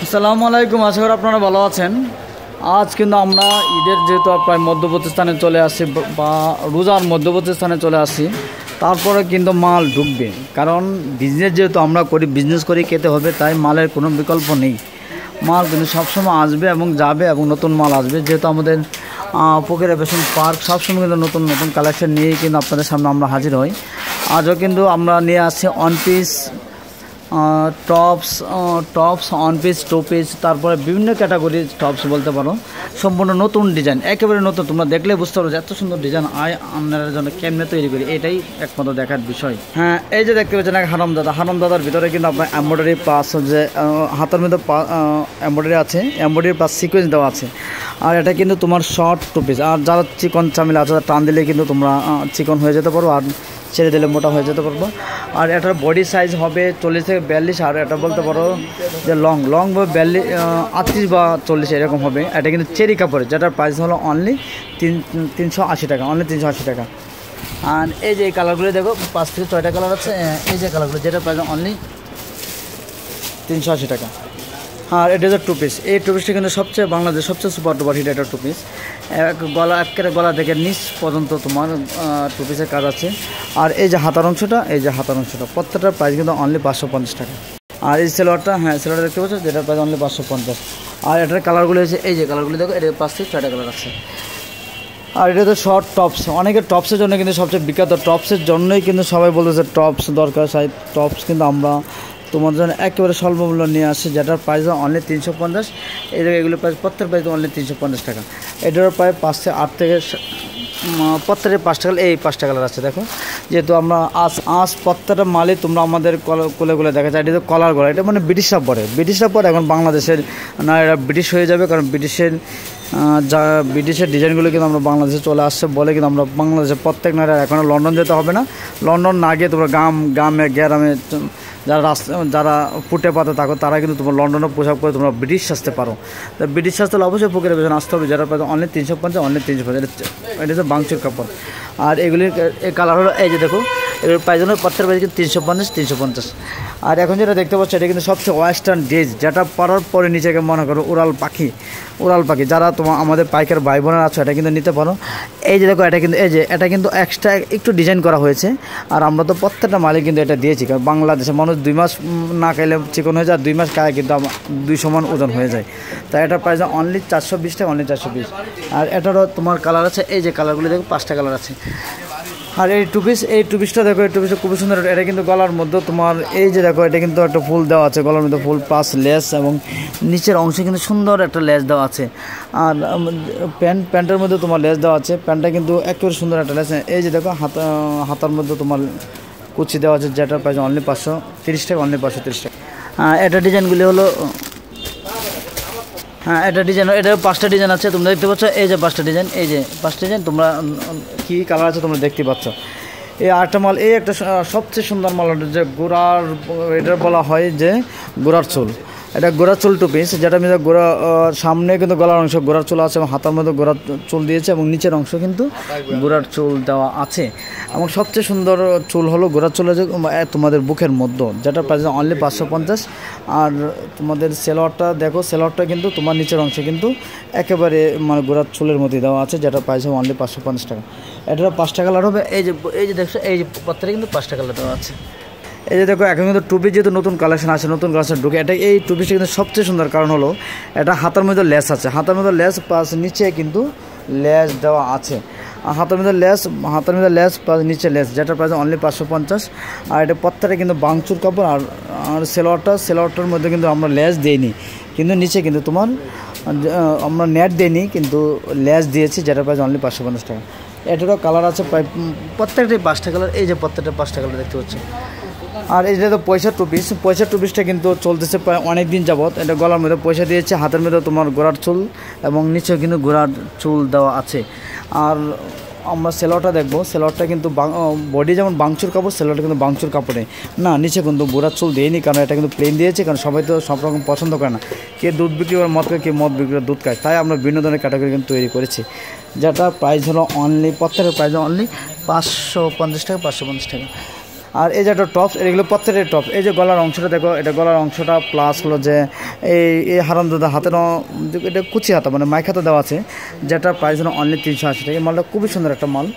আসসালামু আলাইকুম, আশা করি আপনারা ভালো আছেন। আজ কিন্তু আমরা ঈদের যেহেতু প্রায় মধ্যবর্তী স্থানে চলে আসি বা রোজার মধ্যবর্তী স্থানে চলে আসি, তারপরে কিন্তু মাল ঢুকবে। কারণ বিজনেস যেহেতু আমরা করি, বিজনেস করি খেতে হবে, তাই মালের কোনো বিকল্প নেই। মাল কিন্তু সবসময় আসবে এবং যাবে এবং নতুন মাল আসবে। যেহেতু আমাদের ফকিরা ফ্যাশন পার্ক সবসময় কিন্তু নতুন নতুন কালেকশন নিয়েই কিন্তু আপনাদের সামনে আমরা হাজির হই। আজও কিন্তু আমরা নিয়ে আসছি one piece tops one piece, two piece, তারপরে বিভিন্ন ক্যাটাগরির টপস বলতে পারো, সম্পূর্ণ নতুন ডিজাইন, একেবারে নতুন। তোমরা দেখলে বুঝতে পারো যে এত সুন্দর ডিজাইন আপনার জন্য কেমনে তৈরি করি, এটাই একমাত্র দেখার বিষয়। হ্যাঁ, এই যে দেখতে পাচ্ছেন হারামদাদার ভিতরে কিন্তু আপনার এমব্রয়ডারি প্লাস যে হাতের মধ্যে এমব্রয়ডারি আছে, এমব্রয়ডারি প্লাস সিকোয়েন্স দেওয়া আছে। আর এটা কিন্তু তোমার শর্ট টু পিস। আর যারা চিকন চামিল আছে, টান দিলে কিন্তু তোমরা চিকন হয়ে যেতে পারো, আর ছেড়ে দিলে মোটা হয়ে যেতে পারবো। আর এটার বডি সাইজ হবে 40 থেকে 42। আর এটা বলতে পারো যে লং বা 42, 38 বা 40 এরকম হবে। এটা কিন্তু চেরি কাপড়ের, যেটার প্রাইস হলো অনলি 380 টাকা, অনলি 380 টাকা। আর এই যে এই কালারগুলো দেখো, 5 থেকে 6টা কালার আছে। এই যে কালারগুলো, যেটার প্রাইস অনলি 380 টাকা। আর এটা হচ্ছে টু পিস। এই টু পিসটা কিন্তু বাংলাদেশের সবচেয়ে সুপার ডুপার হিট একটা টু পিস। গলা থেকে নিচ পর্যন্ত তোমার টু পিসের কাজ আছে। আর এই যে হাতার অংশটা, প্রত্যেকটার প্রাইস কিন্তু অনলি 550 টাকা। আর এই সেলোয়ারটা, সেলোয়ারটা দেখতে পাচ্ছ, যেটার প্রাইস অনলি 550। আর এটার কালারগুলো হচ্ছে এই যে কালারগুলো দেখো, এটা 5 থেকে 6টা কালার আছে। আর এটা তো শর্ট টপস, অনেকের টপসের জন্য কিন্তু সবচেয়ে বিখ্যাত। টপসের জন্যই কিন্তু সবাই বলতেছে টপস দরকার। সেই টপস কিন্তু আমরা তোমার জন্য একেবারে স্বল্প মূল্য নিয়ে আসছে, যেটার প্রাইস অনলি 350। এই জায়গায় এগুলো প্রাইস, প্রত্যেক প্রাইস অনলি 350 টাকা। এটারও প্রায় 5 থেকে 8 থেকে প্রত্যেকের 5টা কালার, এই 5টা কালার আছে। দেখো, যেহেতু আমরা প্রত্যেকটা মালে তোমরা আমাদের কোলে দেখা যায়। এটা তো কলার গলা, এটা মানে ব্রিটিশরা পরে এখন বাংলাদেশের না, এটা ব্রিটিশ হয়ে যাবে। কারণ ব্রিটিশের ডিজাইনগুলো কিন্তু আমরা বাংলাদেশে চলে আসছে বলে কিন্তু আমরা বাংলাদেশের প্রত্যেক নারীরা এখনও লন্ডন যেতে হবে না। লন্ডন না গিয়ে তোমরা গ্রামে যারা ফুটে পাতে থাকো, তারা কিন্তু তোমার লন্ডনের পোশাক পরে তোমরা ব্রিটিশ আসতে পারো। তো ব্রিটিশ আসতে হলে অবশ্যই ফকিরা ফ্যাশন আসতে হবে, যেটা প্রায় অনলি 350, অনলি 350। এটা হচ্ছে বাংচুর কাপড়। আর এগুলির এই কালার হলো, এই যে দেখো, এগুলোর প্রাইস হলো প্রত্যেক প্রাইস কিন্তু 350। আর এখন যেটা দেখতে পাচ্ছ, এটা কিন্তু সবচেয়ে ওয়েস্টার্ন ড্রেস, যেটা পরার পরে নিজেকে মনে করো উড়াল পাখি। যারা তোমার আমাদের পাইকার ভাই বোনেরা আছে, এটা কিন্তু নিতে পারো। এই যে দেখো, এটা কিন্তু এক্সট্রা একটু ডিজাইন করা হয়েছে। আর আমরা তো প্রত্যেকটা মালিক কিন্তু এটা দিয়েছি, কারণ বাংলাদেশের মানুষ 2 মাস না খাইলে চিকন হয়ে যায়, 2 মাস খায় কিন্তু 2 সমান ওজন হয়ে যায়। তাই এটার প্রাইস অনলি 420 টাকা, অনলি 420। আর এটারও তোমার কালার আছে, এই যে কালারগুলো দেখো, 5টা কালার আছে। আর এই টু পিসটা দেখো, এই টু পিসটা খুবই সুন্দর। এটা কিন্তু গলার মধ্যে তোমার এই যে দেখো, এটা কিন্তু একটা ফুল দেওয়া আছে, গলার মধ্যে ফুল প্লাস লেস, এবং নিচের অংশে কিন্তু সুন্দর একটা লেস দেওয়া আছে। আর প্যান্টের মধ্যে তোমার লেস দেওয়া আছে। প্যান্টটা কিন্তু একেবারে সুন্দর একটা লেস। এই যে দেখো, হাতার মধ্যে তোমার কুচি দেওয়া আছে, যেটার প্রাইস অনলি 530 টাকা, অনলি 530 টাকা। এটা ডিজাইনগুলি হলো, এটা 5টা ডিজাইন আছে, তোমরা দেখতে পাচ্ছ। এই যে 5টা ডিজাইন, তোমরা কী কালার আছে তোমরা দেখতে পাচ্ছ। এই 8টা মাল, এই একটা সবচেয়ে সুন্দর মাল, যে এটা বলা হয় যে গোড়ার চুল। এটা গোড়ার চুল টু পিস, যেটা মধ্যে সামনে কিন্তু গলার অংশ গোড়ার চুল আছে, এবং হাতার মধ্যে গোড়ার চুল দিয়েছে, এবং নিচের অংশ কিন্তু গোড়ার চুল দেওয়া আছে। এবং সবচেয়ে সুন্দর চুল হলো গোড়ার চুল আছে তোমাদের বুকের মধ্যে, যেটা প্রাইস অনলি 550। আর তোমাদের সেলোয়ারটা দেখো, সেলোয়ারটা কিন্তু তোমার নিচের অংশ কিন্তু একেবারে মানে গোড়ার চুলের মধ্যে দেওয়া আছে, যেটা প্রাইস হবে অনলি 550 টাকা। এটারও 5টা কালার হবে। এই যে দেখছো, এই যে প্রত্যেকটা কিন্তু 5টা কালার দেওয়া আছে। এই যে দেখো, এখন কিন্তু টু পিস যেহেতু নতুন কালেকশন আছে, নতুন কালেকশন ঢুকে, এই টু পিসটা কিন্তু সবচেয়ে সুন্দর কারণ হলো এটা হাতার মধ্যে লেস আছে, প্লাস নিচে কিন্তু লেস দেওয়া আছে। হাতের মধ্যে লেস প্লাস নিচে লেস, যেটা প্রাইস অনলি 550। আর এটা প্রত্যেকটা কিন্তু বাংচুর কাপড়। আর সেলোয়ারটার মধ্যে কিন্তু আমরা লেস দিইনি, কিন্তু নিচে কিন্তু তোমার আমরা নেট দিইনি, কিন্তু লেস দিয়েছি, যেটা প্রাইস অনলি 550 টাকা। এটারও কালার আছে প্রায় প্রত্যেকটাই 5টা কালার। এই যে প্রত্যেকটা 5টা কালার দেখতে পাচ্ছি। আর এই যে পয়সা টু পিসটা কিন্তু চলতেছে প্রায় অনেক দিন যাবত। এটা গলার মধ্যে পয়সা দিয়েছে, হাতের মধ্যে তোমার গোড়ার চুল, এবং নিচেও কিন্তু গোড়ার চুল দেওয়া আছে। আর আমরা সেলোয়ারটা দেখবো, সেলোয়ারটা কিন্তু বডি যেমন বাংচুর কাপড়, সেলোয়ারটা কিন্তু বাংচুর কাপড়ে না, নিচে কিন্তু গোড়ার চুল দিইনি, কারণ এটা কিন্তু প্লেন দিয়েছে। কারণ সবাই তো সব রকম পছন্দ করে না, কে দুধ বিক্রি করে মদ খায়, কে মদ বিক্রি করে দুধ খায়। তাই আমরা বিভিন্ন ধরনের ক্যাটাগরি কিন্তু তৈরি করেছি, যেটা প্রাইস হলো অনলি, প্রত্যেকের প্রাইস অনলি 550 টাকা, 550 টাকা। আর এই যে একটা টপস, এগুলো প্রত্যেকটা টপস। এই যে গলার অংশটা দেখো, এটা গলার অংশটা প্লাস হলো যে এই হারামজাদা হাতের এটা কুচি হাতা মানে মাইক হাতা দেওয়া আছে, যেটা প্রাইস হলো অনলি 380 টাকা। এই মালটা খুবই সুন্দর একটা মাল।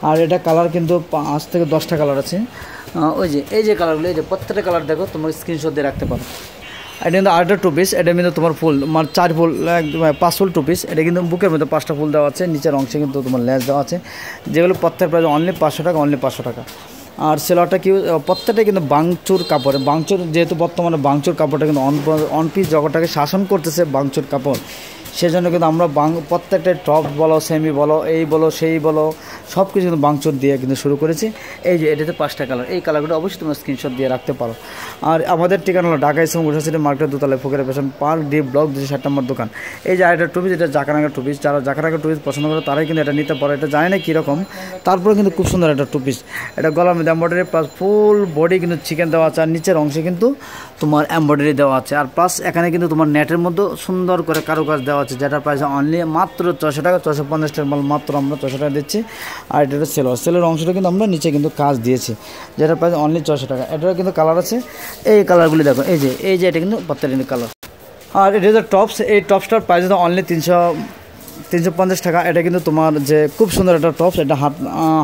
আর এটা কালার কিন্তু 5 থেকে 10টা কালার আছে। ওই যে এই যে কালারগুলো, এই যে প্রত্যেকটা কালার দেখো, তোমার স্ক্রিনশট দিয়ে রাখতে পারো। এটা কিন্তু আরেকটা 2 পিস, এটা কিন্তু তোমার ফুল মানে 4 ফুল 5 ফুল 2 পিস। এটা কিন্তু বুকের মধ্যে 5টা ফুল দেওয়া আছে, নিচের অংশে কিন্তু তোমার লেস দেওয়া আছে, যেগুলো প্রত্যেক প্রাইস অনলি 500 টাকা, অনলি 500 টাকা। আর সেলারটা কি প্রত্যেকটাই কিন্তু বাংচুর কাপড়ে, বাংচুর যেহেতু বর্তমানে বাংচুর কাপড়টা কিন্তু অন পিস জগৎটাকে শাসন করতেছে বাংচুর কাপড়, সেজন্য কিন্তু আমরা প্রত্যেকটা টপ বলো, সেমি বলো, এই বলো, সেই বলো, সব কিছু কিন্তু বাংচুর দিয়ে কিন্তু শুরু করেছি। এই যে এটাতে 5টা কালার, এই কালারগুলো অবশ্যই তোমরা স্ক্রিনশট দিয়ে রাখতে পারো। আর আমাদের ঠিকানা হলো ঢাকা ইসলাম ইউনিভার্সিটি মার্কেটের দোতলায় ফকির ফ্যাশন পার্ক ডি ব্লক 207 নম্বর দোকান। এই যে আরেকটা টু পিস, এটা জাকারাঙ্গা টু পিস। যারা জাকারাঙ্গা টু পিস পছন্দ করে তারাই কিন্তু এটা নিতে পারে। এটা জানি না কীরকম, তারপরে কিন্তু খুব সুন্দর একটা টু পিস। এটা গলার মধ্যে এম্ব্রয়ডারি প্লাস ফুল বডি কিন্তু চিকেন দেওয়া আছে, আর নিচের অংশে কিন্তু তোমার এম্ব্রয়ডারি দেওয়া আছে। আর প্লাস এখানে কিন্তু তোমার নেটের মধ্যে সুন্দর করে কারুকাজ দেওয়া আছে, যেটা প্রাইস অনলি মাত্র 600 টাকা। 650 টাকার মাল মাত্র আমরা 600 টাকা দিচ্ছি। আর এটা সেলের অংশটা কিন্তু আমরা নিচে কিন্তু কাজ দিয়েছি, যেটা প্রাইস অনলি 600 টাকা। এটারও কিন্তু কালার আছে, এই কালারগুলি দেখো, এই যে এটা কিন্তু প্রত্যেকটা কিন্তু কালার। আর এটা যে টপস, এই টপসটার প্রাইস অনলি 350 টাকা। এটা কিন্তু তোমার যে খুব সুন্দর একটা টপস, এটা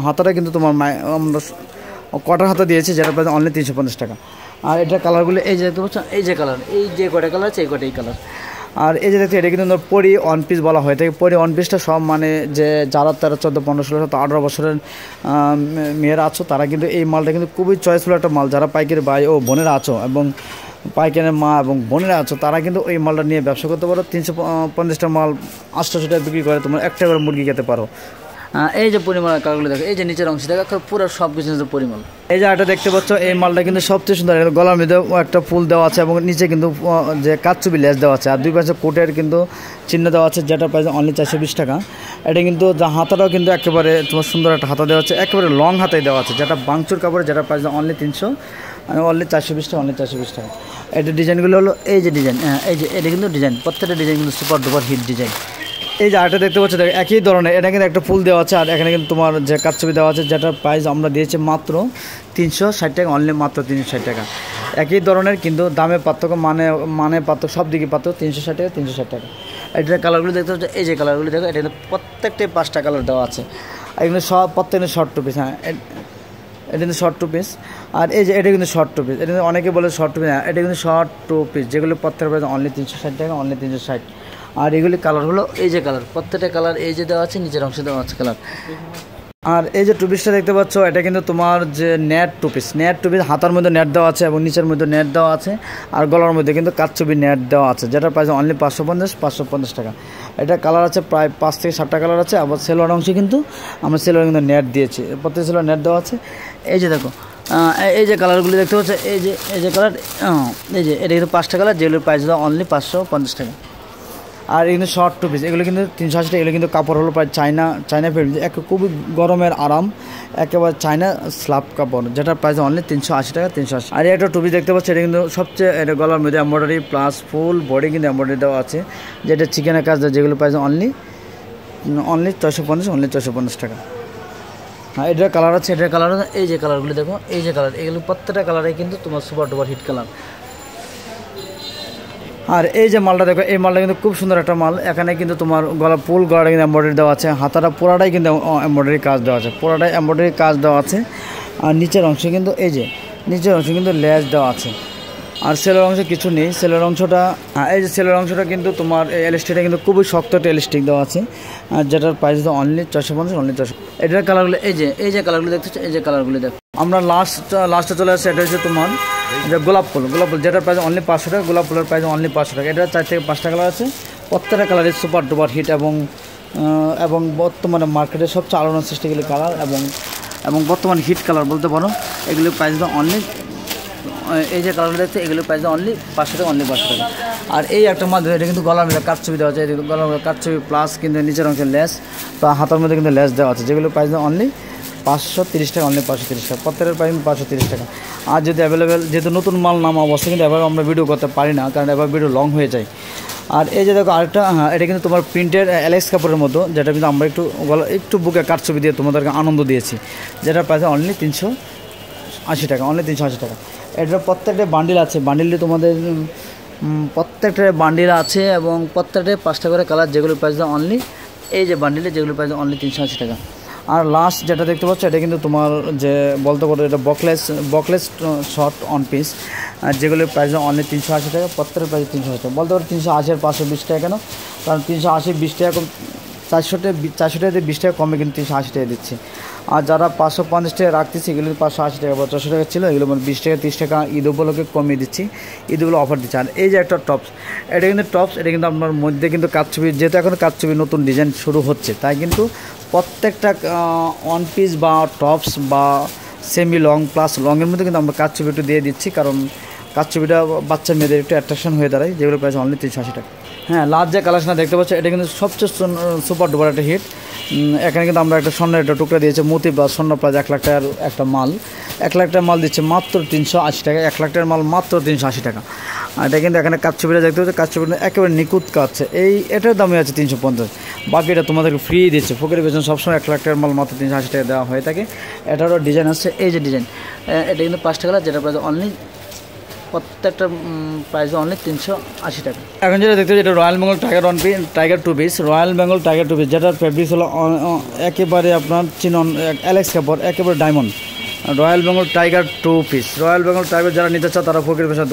হাতাটা কিন্তু তোমার আমরা কটার হাতা দিয়েছি, যেটা প্রাইস অনলি 350 টাকা। আর এটা কালারগুলো এই যে দেখতে পাচ্ছ, এই যে কালার, এই যে কটা কালার আছে, এই কটাই কালার। আর এই যে দেখতে, এটা কিন্তু পরি ওয়ান পিস বলা হয় থাকে। পরি ওয়ান পিসটা সব মানে যে যারা 13, 14, 15, 16, 17, 18 বছরের মেয়েরা আছো, তারা কিন্তু এই মালটা কিন্তু খুবই চয়েসফুল একটা মাল। যারা পাইকারি ভাই ও বোনেরা আছো এবং পাইকারের মা এবং বোনেরা আছো, তারা কিন্তু এই মালটা নিয়ে ব্যবসা করতে পারো। 350টা মাল 800 টাকা বিক্রি করে তোমরা 1 টাকা করে মুরগি খেতে পারো। এই যে পরিমাণ কালারগুলো দেখো, এই যে নিচের অংশ দেখো, পুরো সব কিছু পরিমাণ। এই যে এটা দেখতে পাচ্ছ, এই মালটা কিন্তু সবচেয়ে সুন্দর। গলার মধ্যে একটা ফুল দেওয়া আছে এবং নিচে কিন্তু যে কাচ্চুবি লেস দেওয়া আছে, আর 2 পাশে কোটের কিন্তু চিহ্ন দেওয়া আছে, যেটা প্রাইস অনলি 420 টাকা। এটা কিন্তু হাতাটাও কিন্তু একেবারে তোমার সুন্দর একটা হাতা দেওয়া আছে, একেবারে লং হাতায় দেওয়া আছে, যেটা বাংচুর কাপড়ে, যেটা প্রাইস অনলি 300, অনলি 420 টাকা, অনলি 420 টাকা। এটা ডিজাইনগুলো হলো এই যে ডিজাইন, এই যে এটা কিন্তু ডিজাইন, প্রত্যেকটা ডিজাইন কিন্তু সুপার ডুপার হিট ডিজাইন। এই যে আরেকটা দেখতে পাচ্ছ, একই ধরনের, এটা কিন্তু একটা ফুল দেওয়া আছে, আর এখানে কিন্তু তোমার যে কাচ্চুবি দেওয়া আছে, যেটার প্রাইস আমরা দিয়েছি মাত্র 360 টাকা, অনলি মাত্র 360 টাকা। একই ধরনের কিন্তু দামে পার্থক্য, মানে পার্থক্য, সব দিকে পার্থক্য। 360 টাকা, 360 টাকা। এটার কালারগুলো দেখতে পাচ্ছ, এই যে কালারগুলো দেখো, এটা কিন্তু প্রত্যেকটাই 5টা কালার দেওয়া আছে। এগুলো সব প্রত্যেকটা শর্ট টু পিস। হ্যাঁ, এটা কিন্তু শর্ট টু পিস। আর এই যে এটা কিন্তু শর্ট টু পিস, এটা অনেকে বলে শর্ট টু পিস, এটা কিন্তু শর্ট টু পিস, যেগুলো প্রত্যেকটা প্রাইস অনলি 360 টাকা, অনলি 360। আর এগুলি কালার হলো এই যে কালার, প্রত্যেকটা কালার এই যে দেওয়া আছে, নিচের অংশে দেওয়া আছে কালার। আর এই যে টু পিসটা দেখতে পাচ্ছ, এটা কিন্তু তোমার যে নেট টু পিস, হাতার মধ্যে নেট দেওয়া আছে এবং নিচের মধ্যে নেট দেওয়া আছে, আর গলার মধ্যে কিন্তু কাচ্চুবি নেট দেওয়া আছে, যেটার প্রাইস অনলি 550 টাকা। এটা কালার আছে প্রায় 5 থেকে 7টা কালার আছে। আবার সেলোয়ার অংশে কিন্তু আমরা সেলোয়ার কিন্তু নেট দিয়েছি, প্রত্যেক সেলোয়ার নেট দেওয়া আছে। এই যে দেখো, এই যে কালারগুলি দেখতে পাচ্ছ, এই যে কালার, এই যে এটা কিন্তু 5টা কালার, যেগুলোর প্রাইস অনলি 550 টাকা। আর এগুলো শর্ট টু পিস, এগুলো কিন্তু 380 টাকা। এগুলো কিন্তু কাপড় হলো প্রায় চায়না ফেব্রিক, খুবই গরমের আরাম, একেবারে চায়না স্ল্যাব কাপড়, যেটার প্রাইস অনলি 380 টাকা, 380। আর একটা টু পিস দেখতে পাচ্ছি, এটা কিন্তু সবচেয়ে, এটা গলার মধ্যে এম্ব্রয়ডারি প্লাস ফুল বডি কিন্তু এম্ব্রয়ডারি দেওয়া আছে, যেটা চিকেনের কাজ দেয়, যেগুলো প্রাইস অনলি 450, অনলি 450 টাকা। হ্যাঁ, এটার কালার আছে, এটার কালার এই যে কালারগুলো দেখো, এই যে কালার, এগুলো প্রত্যেকটা কালারে কিন্তু তোমার সুপার ডুপার হিট কালার। আর এই যে মালটা দেখো, এই মালটা কিন্তু খুব সুন্দর একটা মাল। এখানে কিন্তু তোমার গলাটা কিন্তু এমব্রয়ডারি দেওয়া আছে, হাতাটা পুরাটাই কিন্তু এমব্রয়ডারি কাজ দেওয়া আছে, পুরাটাই এমব্রয়ডারি কাজ দেওয়া আছে। আর নিচের অংশে কিন্তু এই যে নিচের অংশে কিন্তু লেস দেওয়া আছে। আর সেলের অংশে কিছু নেই, সেলের অংশটা, এই যে সেলের অংশটা কিন্তু তোমার এলাস্টিকটা কিন্তু খুবই শক্ত একটা এলাস্টিক দেওয়া আছে, আর যেটার প্রাইস অনলি 450, অনলি 400। এটার কালারগুলো এই যে কালারগুলো দেখতে, এই যে কালারগুলো দেখো। আমরা লাস্টে চলে আসছে, এটা হচ্ছে তোমার গোলাপ ফুল, যেটার প্রাইস অনলি 500 টাকা। গোলাপ ফুলের প্রাইস অনলি 500 টাকা। এটা 4 থেকে 5টা কালার আছে, প্রত্যেকটা কালারের সুপার ডুপার হিট এবং বর্তমানে মার্কেটে সবচেয়ে আলোড়ন সৃষ্টিগুলি কালার এবং বর্তমানে হিট কালার বলতে পারো। এগুলির প্রাইস অনলি, এই যে কালারগুলো দেখছে, এগুলোর প্রাইস অনলি 500 টাকা, অনলি 500 টাকা। আর এই একটা মাধ্যমে, এটা কিন্তু গলার মধ্যে কাটছবি দেওয়া আছে, গলার মধ্যে কাটছবি প্লাস কিন্তু নিচের অংশে লেস বা হাতার মধ্যে কিন্তু লেস দেওয়া আছে, যেগুলোর প্রাইস অনলি 530 টাকা, অনলি 530 টাকা। প্রত্যেকের প্রাইস 530 টাকা। আর যদি অ্যাভেলেবেল, যেহেতু নতুন মাল নামা অবস্থা, কিন্তু এবার আমরা ভিডিও করতে পারি না, কারণ এবার ভিডিও লং হয়ে যায়। আর এই যে দেখো আরেকটা, হ্যাঁ এটা কিন্তু তোমার প্রিন্টের অ্যালেক্স কাপড়ের মতো, যেটা কিন্তু আমরা একটু বুকে কাটছবি দিয়ে তোমাদেরকে আনন্দ দিয়েছি, যেটার প্রাইস অনলি 380 টাকা, অনলি 380 টাকা। এটার প্রত্যেকটা বান্ডিল আছে, বান্ডিলটি তোমাদের প্রত্যেকটা বান্ডিল আছে এবং প্রত্যেকটা 5টা করে কালার, যেগুলোর প্রাইস অনলি, এই যে বান্ডিলে যেগুলোর প্রাইস অনলি 380 টাকা। আর লাস্ট যেটা দেখতে পাচ্ছ এটা কিন্তু তোমার যে বলতে পারো এটা বকলেস শর্ট অন পিস, যেগুলোর প্রাইস অনলি 380 টাকা, প্রত্যেকের প্রাইস 380 টাকা। বলতে পারো 380 আর 520 টাকা কেন, কারণ 380 20 টাকা কম, 400 টাকাতে 20 টাকা কমে কিন্তু 380 টাকা দিচ্ছি। আর যারা 550 টাকা রাখতেছি এগুলো 580 টাকা বা 400 টাকা ছিল, এগুলো মানে 20 টাকা 30 টাকা ঈদ উপলক্ষে কমিয়ে দিচ্ছি, ঈদগুলো অফার দিচ্ছে। আর এই যে একটা টপস, এটা কিন্তু টপস, এটা কিন্তু আপনার মধ্যে কিন্তু কাটছবি, যেহেতু এখন কাটছবি নতুন ডিজাইন শুরু হচ্ছে, তাই কিন্তু প্রত্যেকটা ওয়ান পিস বা টপস বা সেমি লং প্লাস লংয়ের মধ্যে কিন্তু আমরা কাটছবি একটু দিয়ে দিচ্ছি, কারণ কাটছবিটা বাচ্চা মেয়েদের একটু অ্যাট্রাকশন হয়ে দাঁড়ায়, যেগুলো প্রাইস অনলি 380 টাকা। হ্যাঁ, লাস্ট যে কালেকশনটা দেখতে পাচ্ছ এটা কিন্তু সবচেয়ে সুপার ডুপার একটা হিট। এখানে কিন্তু আমরা একটা স্বর্ণের একটা টুকরা দিয়েছি, মতি বা স্বর্ণ প্রাইস 1 লাখ টাকার একটা মাল, 1 লাখ টাকার মাল দিচ্ছে মাত্র 380 টাকা, 1 লাখ টাকার মাল মাত্র 380 টাকা। আর এটা কিন্তু এখানে কাটছবিটা দেখতে পাচ্ছ, কাটছবিটা একেবারে নিখুঁত কাজ, এটার দামই আছে 350, বাকি এটা তোমাদেরকে ফ্রি দিচ্ছে। ফকিরের পেছনে সবসময় 1 লাখ টাকার মাল মাত্র 380 টাকা দেওয়া হয়ে থাকে। এটারও ডিজাইন আসছে, এই যে ডিজাইন, এটা কিন্তু 5টা কালার, যেটা প্রাইস অনলি, প্রত্যেকটা প্রাইস অনলি 380 টাকা। এখন যেটা দেখতে পাচ্ছি এটা royal Bengal tiger 2 piece, royal Bengal tiger 2 piece, যেটার ফেব্রিক্স হলো একেবারে আপনার চিনন অ্যালেক্স কাপড়, একেবারে diamond. Royal Bengal tiger 2 piece, royal Bengal tiger যারা নিতে চাও তারা ফকির পেছনে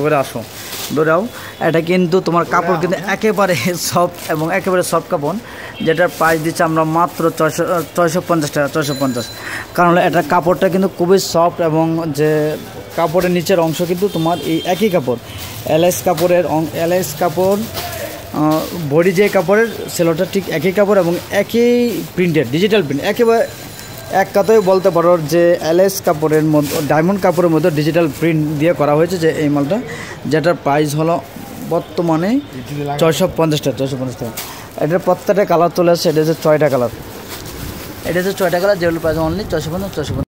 দৌড়াও। এটা কিন্তু তোমার কাপড় কিন্তু একেবারে সফট এবং একেবারে সফট কাপড়, যেটার প্রাইস দিচ্ছে আমরা মাত্র 650 টাকা, 650। কারণ এটার কাপড়টা কিন্তু খুবই সফট এবং যে কাপড়ের নিচের অংশ কিন্তু তোমার এই একই কাপড়, অ্যালেক্স কাপড় বডি যে কাপড়ের সেলোটা ঠিক একই কাপড় এবং একই প্রিন্টের ডিজিটাল প্রিন্ট, একেবারে এক কথায় বলতে পারো যে অ্যালেক্স কাপড়ের মধ্যে, ডায়মন্ড কাপড়ের মধ্যে ডিজিটাল প্রিন্ট দিয়ে করা হয়েছে যে এই মালটা, যেটার প্রাইস হলো বর্তমানে 650 টাকা, 650 টাকা। এটার প্রত্যেকটা কালার চলে আসছে, এটা হচ্ছে 6টা কালার, যেগুলো প্রাইস অনলি 650।